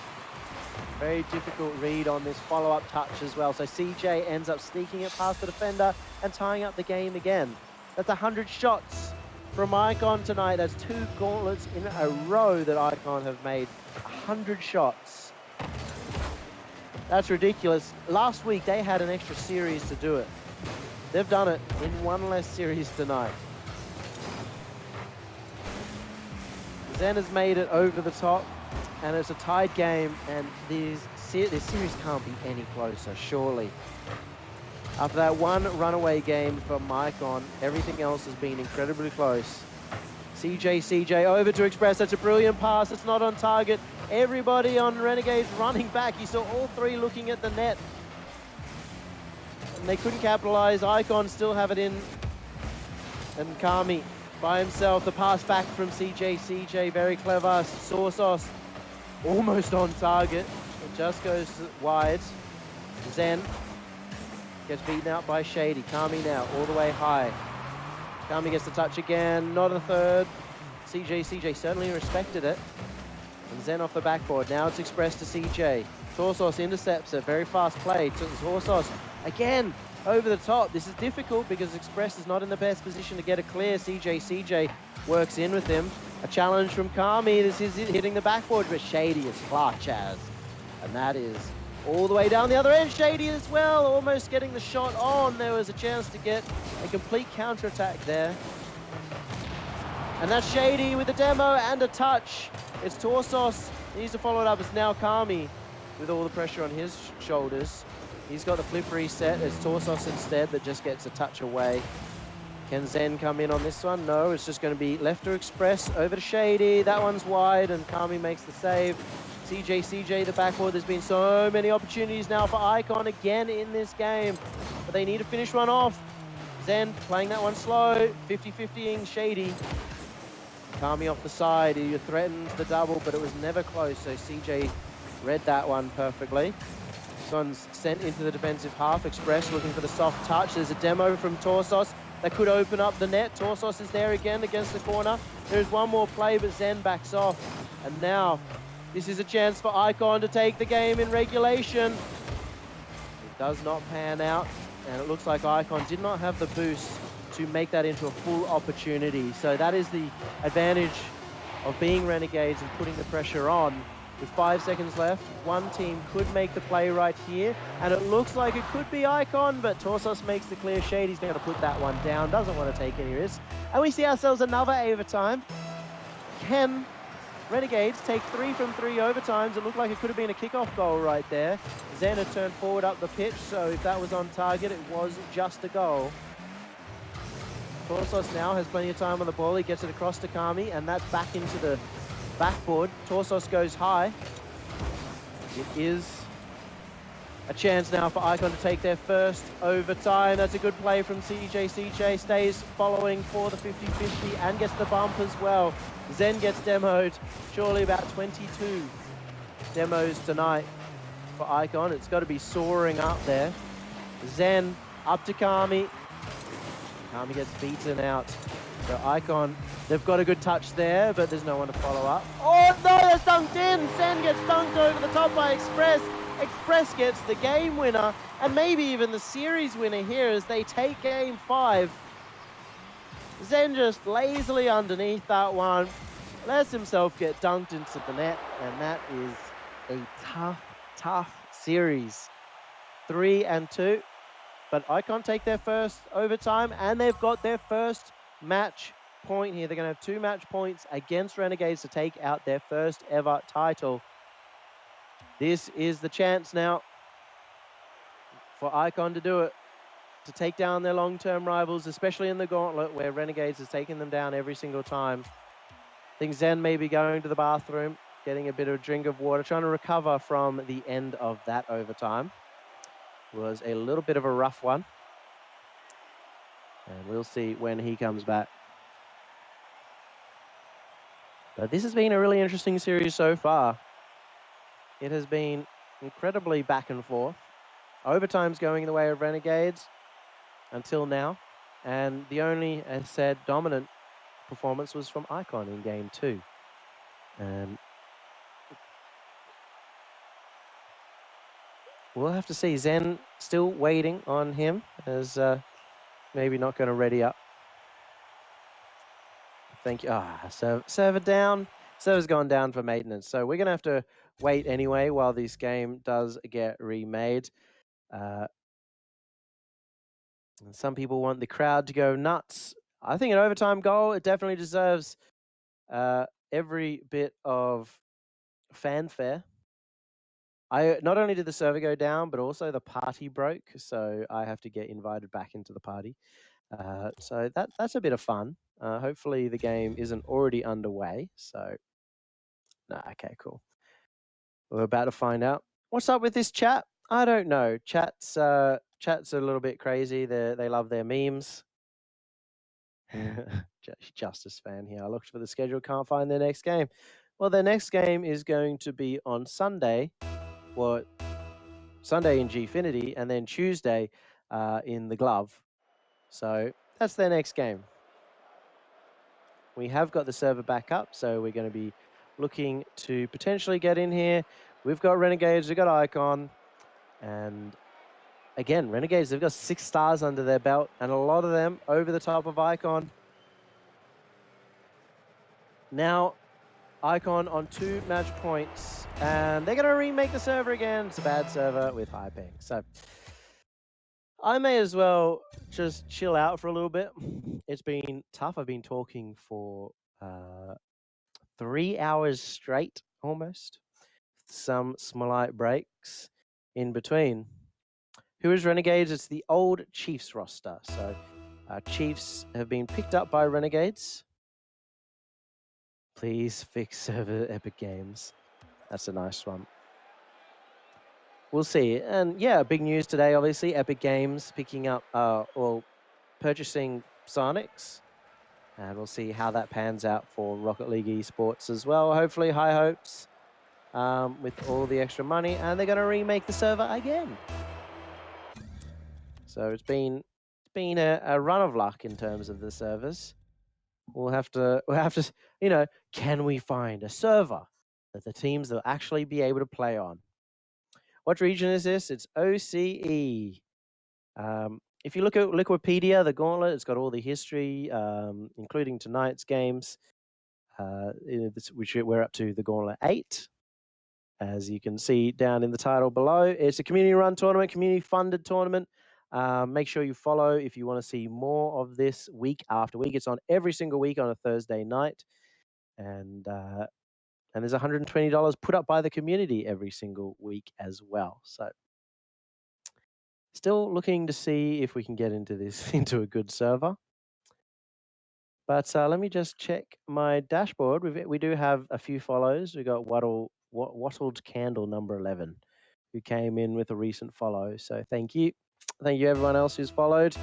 Very difficult read on this follow-up touch as well. So CJ ends up sneaking it past the defender and tying up the game again. That's 100 shots from Icon tonight. That's 2 gauntlets in a row that Icon have made. 100 shots. That's ridiculous. Last week, they had an extra series to do it. They've done it in 1 less series tonight. Zen has made it over the top, and it's a tied game, and this series can't be any closer, surely. After that 1 runaway game from Icon, everything else has been incredibly close. CJ over to Express. That's a brilliant pass. It's not on target. Everybody on Renegades running back. You saw all 3 looking at the net. And they couldn't capitalize. Icon still have it in. And Kami by himself. The pass back from CJ. Very clever. Torsos almost on target. It just goes wide. Zen gets beaten out by Shady. Kami now all the way high. Kami gets the touch again, not a third. CJ certainly respected it. And Zen off the backboard. Now it's Express to CJ. Torsos intercepts it. Very fast play. Torsos again over the top. This is difficult because Express is not in the best position to get a clear. CJ works in with him. A challenge from Kami. This is hitting the backboard, but Shady is clutch as. And that is all the way down the other end. Shady as well, almost getting the shot on. There was a chance to get a complete counterattack there. And that's Shady with a demo and a touch. It's Torsos. He needs to follow it up. It's now Kami with all the pressure on his shoulders. He's got the flip reset. It's Torsos instead that just gets a touch away. Can Zen come in on this one? No, it's just going to be left to Express, over to Shady. That one's wide, and Kami makes the save. CJ, the backboard. There's been so many opportunities now for Icon again in this game, but they need to finish one off. Zen playing that one slow, 50-50ing Shady. Kami off the side. He threatened the double, but it was never close, so CJ read that one perfectly. This one's sent into the defensive half. Express looking for the soft touch. There's a demo from Torsos that could open up the net. Torsos is there again against the corner. There's one more play, but Zen backs off. And now this is a chance for Icon to take the game in regulation. It does not pan out, and it looks like Icon did not have the boost to make that into a full opportunity. So that is the advantage of being Renegades and putting the pressure on. With 5 seconds left, one team could make the play right here, and it looks like it could be Icon, but Torsos makes the clear. Shady's going to put that one down, doesn't want to take any risks. And we see ourselves another overtime. Can Renegades take 3 from 3 overtimes. It looked like it could have been a kickoff goal right there. Zen had turned forward up the pitch, so if that was on target, it was just a goal. Torsos now has plenty of time on the ball. He gets it across to Kami, and that's back into the backboard. Torsos goes high. It is a chance now for Icon to take their first overtime. That's a good play from CJ. CJ stays following for the 50-50 and gets the bump as well. Zen gets demoed. Surely about 22 demos tonight for Icon. It's got to be soaring up there. Zen up to Kami. Kami gets beaten out. So Icon, they've got a good touch there, but there's no one to follow up. Oh no, that's dunked in! Zen gets dunked over the top by Express. Express gets the game winner, and maybe even the series winner here as they take game 5. Zen just lazily underneath that one, lets himself get dunked into the net, and that is a tough series. 3-2. But Icon take their first overtime, and they've got their first match point here. They're going to have 2 match points against Renegades to take out their first ever title. This is the chance now for Icon to do it, to take down their long-term rivals, especially in the Gauntlet, where Renegades has taken them down every single time. I think Zen may be going to the bathroom, getting a bit of a drink of water, trying to recover from the end of that overtime. It was a little bit of a rough one. And we'll see when he comes back. But this has been a really interesting series so far. It has been incredibly back and forth. Overtime's going the way of Renegades until now. And the only, as said, dominant performance was from Icon in game 2. And we'll have to see. Zen still waiting on him, as maybe not going to ready up. Thank you. Server down. Server's gone down for maintenance. So we're going to have to wait anyway while this game does get remade. Some people want the crowd to go nuts. I think an overtime goal, it definitely deserves every bit of fanfare. Not only did the server go down, but also the party broke, so I have to get invited back into the party. So that's a bit of fun. Hopefully the game isn't already underway. So, okay, cool. We're about to find out. What's up with this chat? I don't know. Chat's a little bit crazy. They love their memes. Justice fan here. I looked for the schedule, can't find their next game. Well, their next game is going to be on Sunday. Sunday in Gfinity, and then Tuesday in the Glove. So that's their next game. We have got the server back up, so we're going to be looking to potentially get in here. We've got Renegades, we've got Icon, and again, Renegades, they've got 6 stars under their belt, and a lot of them over the top of Icon. Now, Icon on 2 match points, and they're going to remake the server again. It's a bad server with high ping. So I may as well just chill out for a little bit. It's been tough. I've been talking for 3 hours straight, almost. Some slight breaks in between. Who is Renegades? It's the old Chiefs roster. So Chiefs have been picked up by Renegades. Please fix server Epic Games. That's a nice one. We'll see. And yeah, big news today, obviously. Epic Games picking up, purchasing Sonics. And we'll see how that pans out for Rocket League esports as well. Hopefully, high hopes with all the extra money. And they're going to remake the server again. So it's been a run of luck in terms of the servers. We'll have to, can we find a server that the teams will actually be able to play on? What region is this? It's OCE. If you look at Wikipedia, the Gauntlet, it's got all the history, including tonight's games, which we're up to the Gauntlet 8. As you can see down in the title below, it's a community-run tournament, community-funded tournament. Make sure you follow if you want to see more of this week after week. It's on every single week on a Thursday night. And And there's $120 put up by the community every single week as well. So still looking to see if we can get into this into a good server. But let me just check my dashboard. We do have a few follows. We got Wattled Candle number 11, who came in with a recent follow. So thank you. Thank you everyone else who's followed.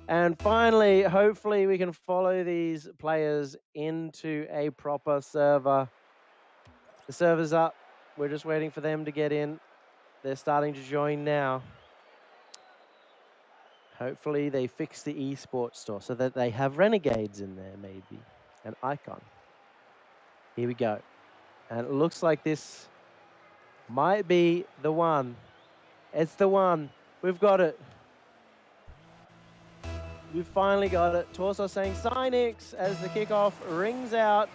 And finally, hopefully we can follow these players into a proper server. The server's up. We're just waiting for them to get in. They're starting to join now. Hopefully they fix the esports store so that they have Renegades in there, maybe. An icon. Here we go. And it looks like this might be the one. It's the one. We've got it. We've finally got it. Torso saying Cynix as the kickoff rings out.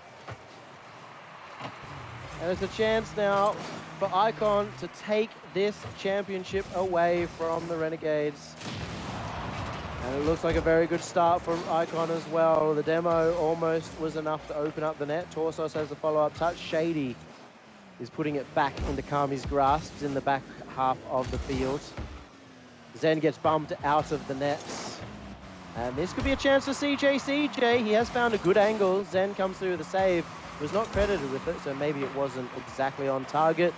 And it's a chance now for Icon to take this championship away from the Renegades. And it looks like a very good start for Icon as well. The demo almost was enough to open up the net. Torsos has the follow-up touch. Shady is putting it back into Kami's grasps in the back half of the field. Zen gets bumped out of the nets. And this could be a chance for CJ. He has found a good angle. Zen comes through with a save. Was not credited with it, so maybe it wasn't exactly on target.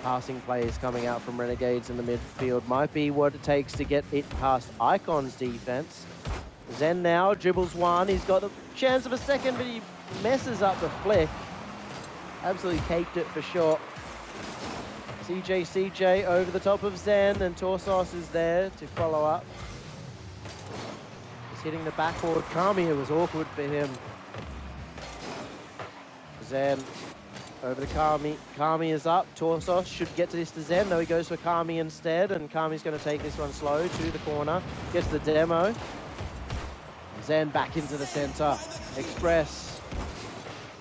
Passing plays coming out from Renegades in the midfield might be what it takes to get it past Icon's defense. Zen now dribbles one. He's got the chance of a second, but he messes up the flick. Absolutely caked it for sure. CJ over the top of Zen, and Torsos is there to follow up. He's hitting the backboard. Kami, it was awkward for him. Zen over to Kami. Kami is up. Torsos should get to this to Zen, though he goes for Kami instead, and Kami's going to take this one slow to the corner. Gets the demo. Zen back into the center. Express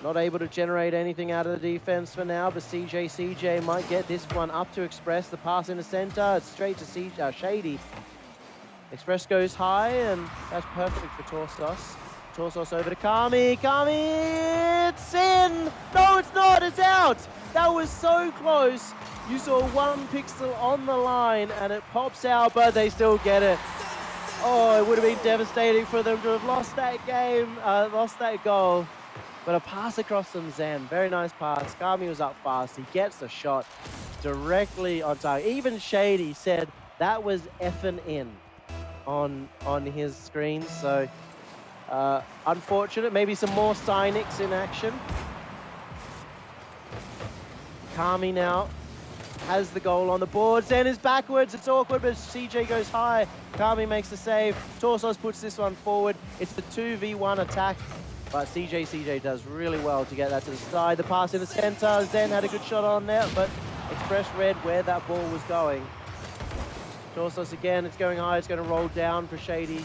not able to generate anything out of the defense for now, but CJ might get this one up to Express. The pass in the center. It's straight to Shady. Express goes high, and that's perfect for Torsos. Torsos over to Kami. Kami, it's in! No, it's not, it's out! That was so close. You saw one pixel on the line, and it pops out, but they still get it. Oh, it would have been devastating for them to have lost that game, lost that goal. But a pass across from Zen, very nice pass. Kami was up fast, he gets the shot directly on target. Even Shady said that was effing in on his screen, so unfortunate. Maybe some more Cynix in action. Kami now has the goal on the board. Zen is backwards. It's awkward, but CJ goes high. Kami makes the save. Torsos puts this one forward. It's the 2v1 attack, but CJ does really well to get that to the side. The pass in the center. Zen had a good shot on there, but Express read where that ball was going. Torsos again. It's going high. It's going to roll down for Shady.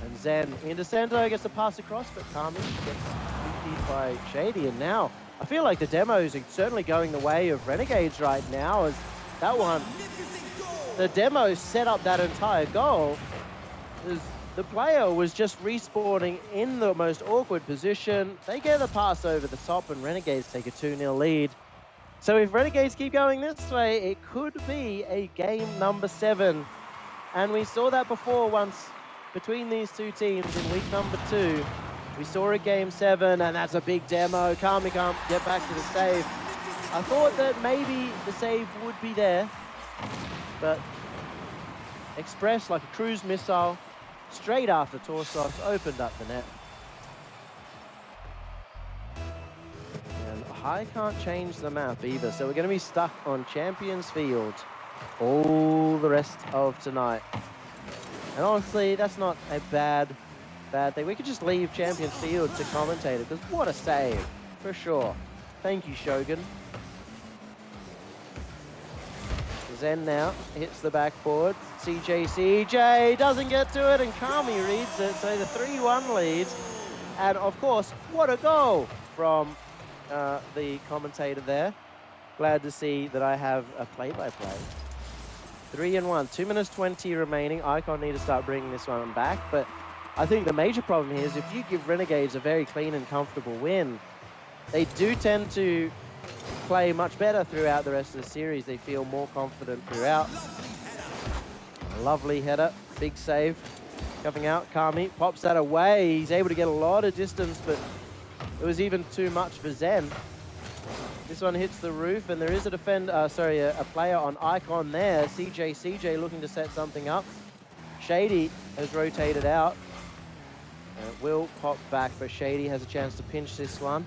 And Zen into center, gets the pass across, but Kami gets beat by Shady. And now, I feel like the demos are certainly going the way of Renegades right now, as that one, the demo set up that entire goal. As the player was just respawning in the most awkward position. They get the pass over the top, and Renegades take a 2-0 lead. So if Renegades keep going this way, it could be a game number 7. And we saw that before once, between these two teams in week number 2. We saw a game 7, and that's a big demo. Kami can't get back to the save. I thought that maybe the save would be there, but Express, like a cruise missile, straight after Torsos, opened up the net. And I can't change the map either, so we're going to be stuck on Champions Field all the rest of tonight. And honestly, that's not a bad thing. We could just leave Champions Field to commentate it, because what a save, for sure. Thank you, Shogun. Zen now hits the backboard. CJ doesn't get to it, and Kami reads it, so the 3-1 lead. And of course, what a goal from the commentator there. Glad to see that I have a play-by-play. 3-1, 2 minutes 20 remaining. Icon need to start bringing this one back, but I think the major problem here is if you give Renegades a very clean and comfortable win, they do tend to play much better throughout the rest of the series. They feel more confident throughout. Lovely header, big save. Coming out, Kami pops that away. He's able to get a lot of distance, but it was even too much for Zen. This one hits the roof, and there is a a player on Icon there. CJ looking to set something up. Shady has rotated out. It will pop back, but Shady has a chance to pinch this one.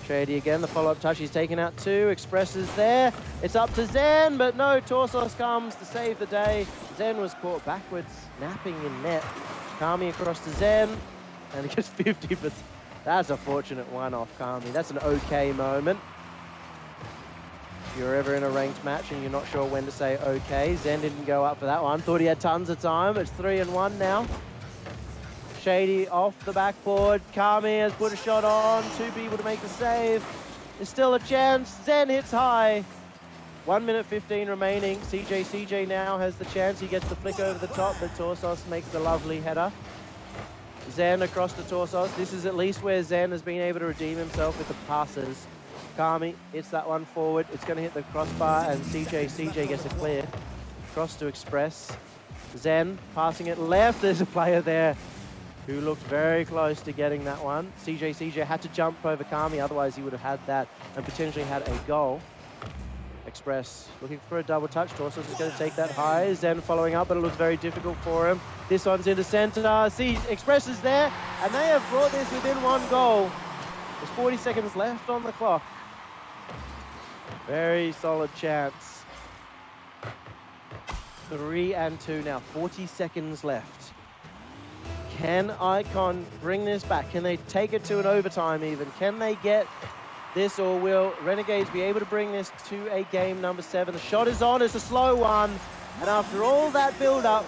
Shady again, the follow-up touch. He's taken out two. Express is there. It's up to Zen, but no, Torsos comes to save the day. Zen was caught backwards, napping in net. Kami across to Zen, and he gets 50, but that's a fortunate one off Kami. That's an okay moment. If you're ever in a ranked match and you're not sure when to say okay, Zen didn't go up for that one. Thought he had tons of time. It's 3-1 now. Shady off the backboard. Kami has put a shot on. Two people to make the save. There's still a chance. Zen hits high. 1 minute 15 remaining. CJ now has the chance. He gets the flick over the top, but Torsos makes the lovely header. Zen across to Torsos. This is at least where Zen has been able to redeem himself with the passes. Kami hits that one forward. It's going to hit the crossbar, and CJ gets it clear. Cross to Express. Zen passing it left. There's a player there who looked very close to getting that one. CJ had to jump over Kami, otherwise he would have had that and potentially had a goal. Express looking for a double touch. Torsos is going to take that high. Zen following up, but it looks very difficult for him. This one's into center. See, Express is there, and they have brought this within one goal. There's 40 seconds left on the clock. Very solid chance. 3-2 now, 40 seconds left. Can Icon bring this back? Can they take it to an overtime even? Can they get this, or will Renegades be able to bring this to a game number 7? The shot is on, it's a slow one. And after all that build-up,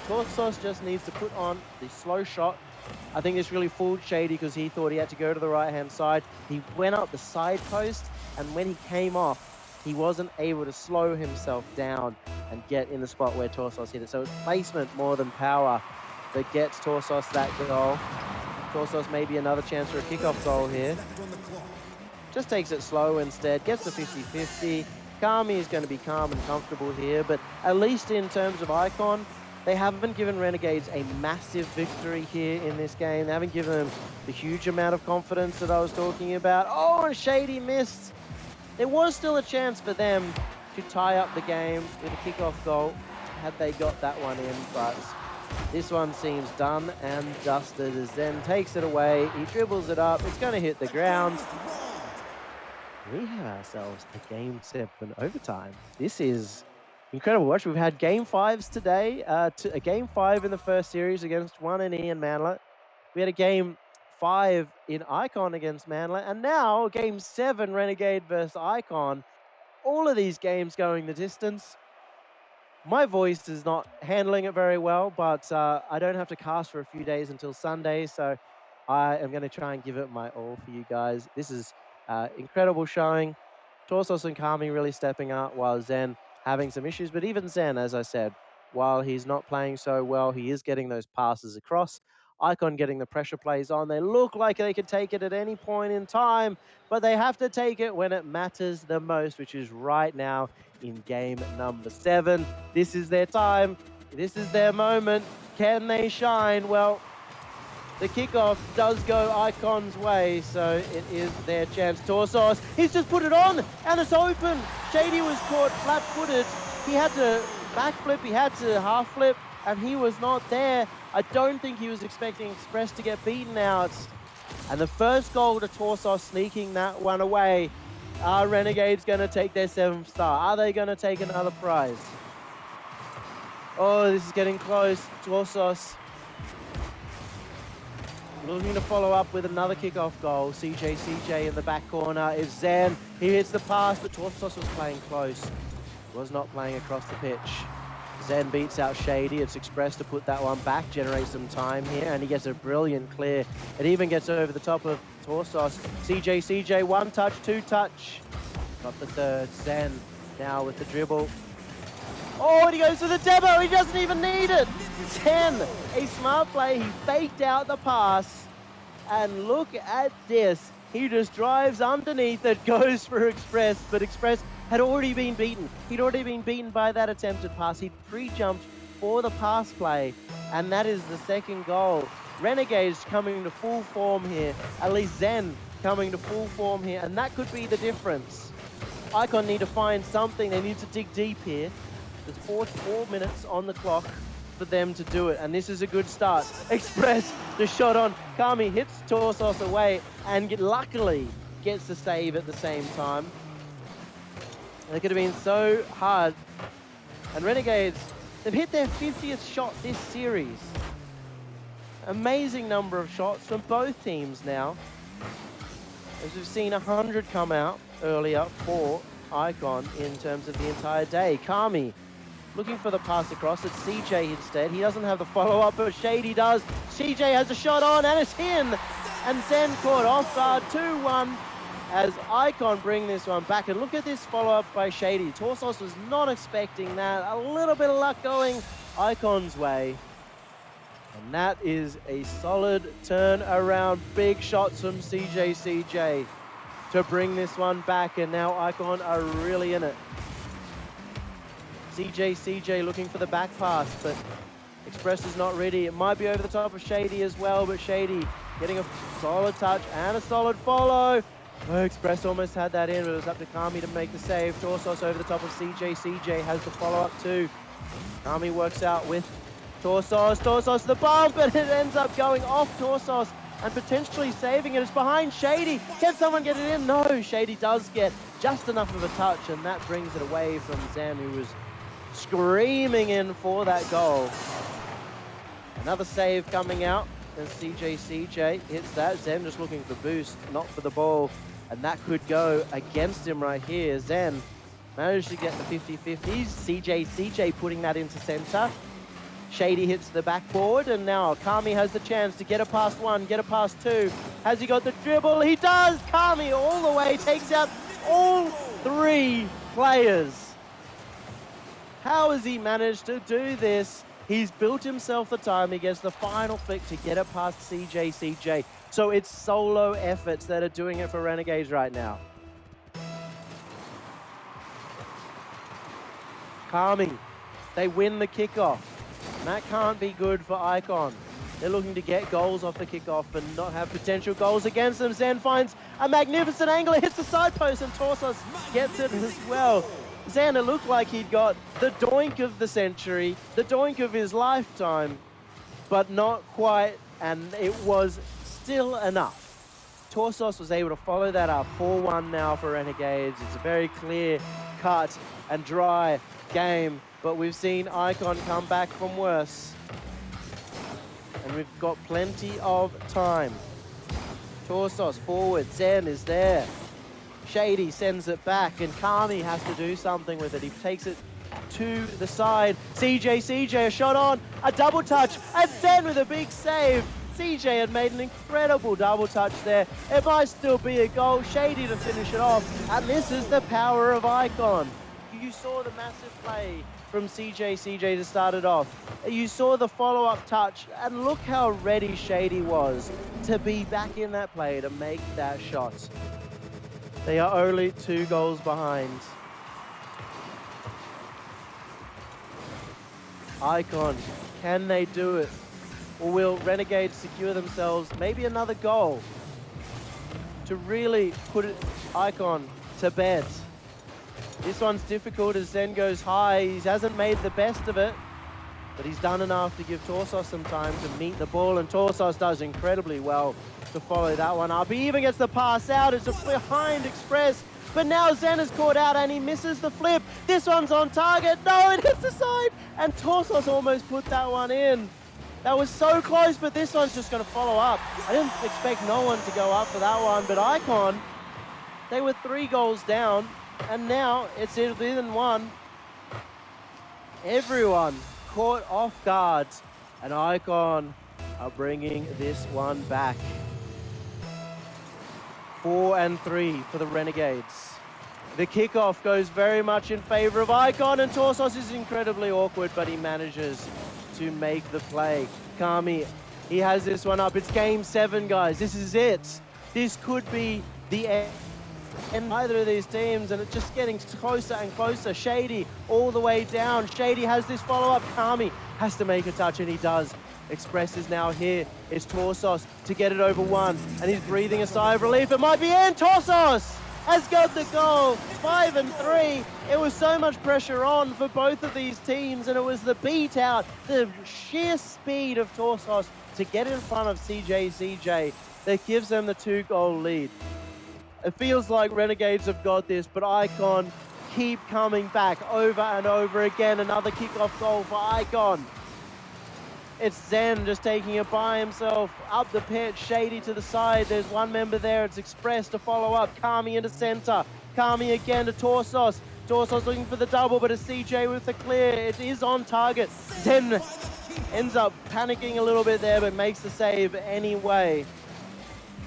Torsos just needs to put on the slow shot. I think this really fooled Shady because he thought he had to go to the right-hand side. He went up the side post, and when he came off, he wasn't able to slow himself down and get in the spot where Torsos hit it. So it's placement more than power that gets Torsos that goal. Torsos maybe another chance for a kickoff goal here. Just takes it slow instead, gets the 50-50. Kami is going to be calm and comfortable here, but at least in terms of Icon, they haven't given Renegades a massive victory here in this game. They haven't given them the huge amount of confidence that I was talking about. Oh, and Shady missed. There was still a chance for them to tie up the game with a kickoff goal had they got that one in, but this one seems done and dusted as Zen takes it away. He dribbles it up. It's going to hit the ground. We have ourselves a game 7 overtime. This is incredible watch. We've had game 5s today. A game 5 in the first series against 1NE and Manlet. We had a game 5 in Icon against Manlet. And now game 7 Renegade versus Icon. All of these games going the distance. My voice is not handling it very well, but I don't have to cast for a few days until Sunday, so I am going to try and give it my all for you guys. This is incredible showing. Torsos and Kami really stepping up while Zen having some issues, but even Zen, as I said, while he's not playing so well, he is getting those passes across. Icon getting the pressure plays on. They look like they could take it at any point in time, but they have to take it when it matters the most, which is right now in game number 7. This is their time. This is their moment. Can they shine? Well, the kickoff does go Icon's way, so it is their chance. Torsos, he's just put it on, and it's open. Shady was caught flat-footed. He had to backflip, he had to half-flip, and he was not there. I don't think he was expecting Express to get beaten out. And the first goal to Torsos, sneaking that one away. Are Renegades going to take their 7th star? Are they going to take another prize? Oh, this is getting close. Torsos looking to follow up with another kickoff goal. CJ in the back corner is Zen. He hits the pass, but Torsos was playing close. Was not playing across the pitch. Zen beats out Shady. It's Express to put that one back, generate some time here, and he gets a brilliant clear. It even gets over the top of Torsos. CJ, 1 touch, 2 touch. Got the third. Zen now with the dribble. Oh, and he goes to the demo. He doesn't even need it. Zen, a smart play. He faked out the pass. And look at this. He just drives underneath it, goes for Express, but Express had already been beaten. He'd already been beaten by that attempted pass. He'd pre-jumped for the pass play, and that is the second goal. Renegades coming to full form here, at least Zen coming to full form here, and that could be the difference. Icon need to find something. They need to dig deep here. There's 4 minutes on the clock for them to do it, and this is a good start. Express, the shot on. Kami hits Torsos away and luckily gets the save at the same time. It could have been so hard. And Renegades, they've hit their 50th shot this series. Amazing number of shots from both teams now. As we've seen 100 come out earlier for Icon in terms of the entire day. Kami looking for the pass across. It's CJ instead. He doesn't have the follow-up, but Shady does. CJ has a shot on, and it's in. And Zen caught off guard, 2-1, as Icon bring this one back. And look at this follow-up by Shady. Torsos was not expecting that. A little bit of luck going Icon's way. And that is a solid turn around. Big shots from CJ to bring this one back. And now Icon are really in it. CJ looking for the back pass, but Express is not ready. It might be over the top of Shady as well, but Shady getting a solid touch and a solid follow. Oh, Express almost had that in, but it was up to Kami to make the save. Torsos over the top of CJ. CJ has the follow-up too. Kami works out with Torsos. Torsos the bump, but it ends up going off Torsos and potentially saving it. It's behind Shady. Can someone get it in? No, Shady does get just enough of a touch, and that brings it away from Zen, who was screaming in for that goal. Another save coming out as CJ hits that. Zen just looking for boost, not for the ball, and that could go against him right here. Zen managed to get the 50-50s. CJ putting that into center. Shady hits the backboard, and now Kami has the chance to get a past one, get a past two. Has he got the dribble? He does! Kami all the way, takes out all three players. How has he managed to do this? He's built himself the time. He gets the final flick to get it past CJ. So it's solo efforts that are doing it for Renegades right now. Kami, they win the kickoff. And that can't be good for Icon. They're looking to get goals off the kickoff and not have potential goals against them. Zen finds a magnificent angle. It hits the side post, and Torsos gets it as well. Zen, it looked like he'd got the doink of the century, the doink of his lifetime, but not quite, and it was still enough. Torsos was able to follow that up. 4-1 now for Renegades. It's a very clear cut and dry game, but we've seen Icon come back from worse. And we've got plenty of time. Torsos forward, Zen is there. Shady sends it back, and Kami has to do something with it. He takes it to the side. CJ, a shot on, a double touch, and Zen with a big save. CJ had made an incredible double touch there. It might still be a goal. Shady to finish it off, and this is the power of Icon. You saw the massive play from CJ to start it off. You saw the follow-up touch, and look how ready Shady was to be back in that play to make that shot. They are only 2 goals behind. Icon, can they do it? Or will Renegades secure themselves maybe another goal to really put Icon to bed? This one's difficult as Zen goes high. He hasn't made the best of it, but he's done enough to give Torsos some time to meet the ball, and Torsos does incredibly well to follow that one up. He even gets the pass out. It's a behind Express, but now Zen is caught out and he misses the flip. This one's on target. No, it hits the side, and Torsos almost put that one in. That was so close, but this one's just going to follow up. I didn't expect no one to go up for that one, but Icon, they were 3 goals down, and now it's within 1. Everyone caught off guard, and Icon are bringing this one back. 4-3 for the Renegades. The kickoff goes very much in favor of Icon, and Torsos is incredibly awkward, but he manages to make the play. Kami, he has this one up. It's game 7, guys. This is it. This could be the end in either of these teams, and it's just getting closer and closer. Shady all the way down. Shady has this follow-up. Kami has to make a touch, and he does. Express is now here. It's Torsos to get it over one, and he's breathing a sigh of relief. It might be in. Torsos has got the goal. 5 and 3. It was so much pressure on for both of these teams, and it was the beat out, the sheer speed of Torsos to get in front of CJ that gives them the 2-goal lead. It feels like Renegades have got this, but Icon keep coming back over and over again. Another kickoff goal for Icon. It's Zen just taking it by himself up the pitch. Shady to the side. There's one member there. It's Express to follow up. Kami into center. Kami again to Torsos. Torsos looking for the double, but it's CJ with the clear. It is on target. Zen ends up panicking a little bit there, but makes the save anyway.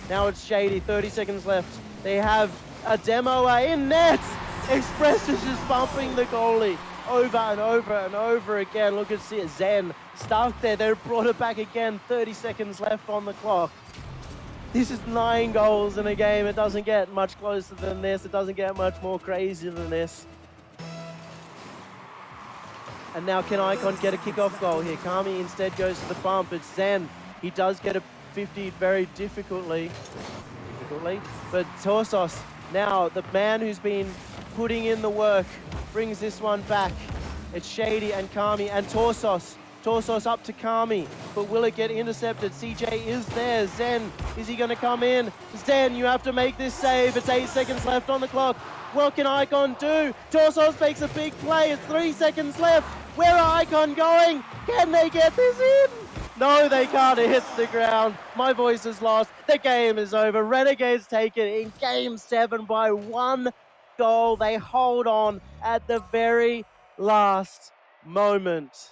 Now it's Shady. 30 seconds left. They have a demo in net. Express is just bumping the goalie over and over and over again. Look at Zen stuck there. They brought it back again. 30 seconds left on the clock. This is 9 goals in a game. It doesn't get much closer than this. It doesn't get much more crazy than this. And now can Icon get a kickoff goal here? Kami instead goes to the bump. It's Zen. He does get a 50 very difficultly, but Torsos, now the man who's been putting in the work, brings this one back. It's Shady and Kami and Torsos. Torsos up to Kami, but will it get intercepted? CJ is there. Zen, is he going to come in? Zen, you have to make this save. It's 8 seconds left on the clock. What can Icon do? Torsos makes a big play. It's 3 seconds left. Where are Icon going? Can they get this in? No, they can't. It hits the ground. My voice is lost. The game is over. Renegades take it in Game 7 by 1 goal. They hold on at the very last moment.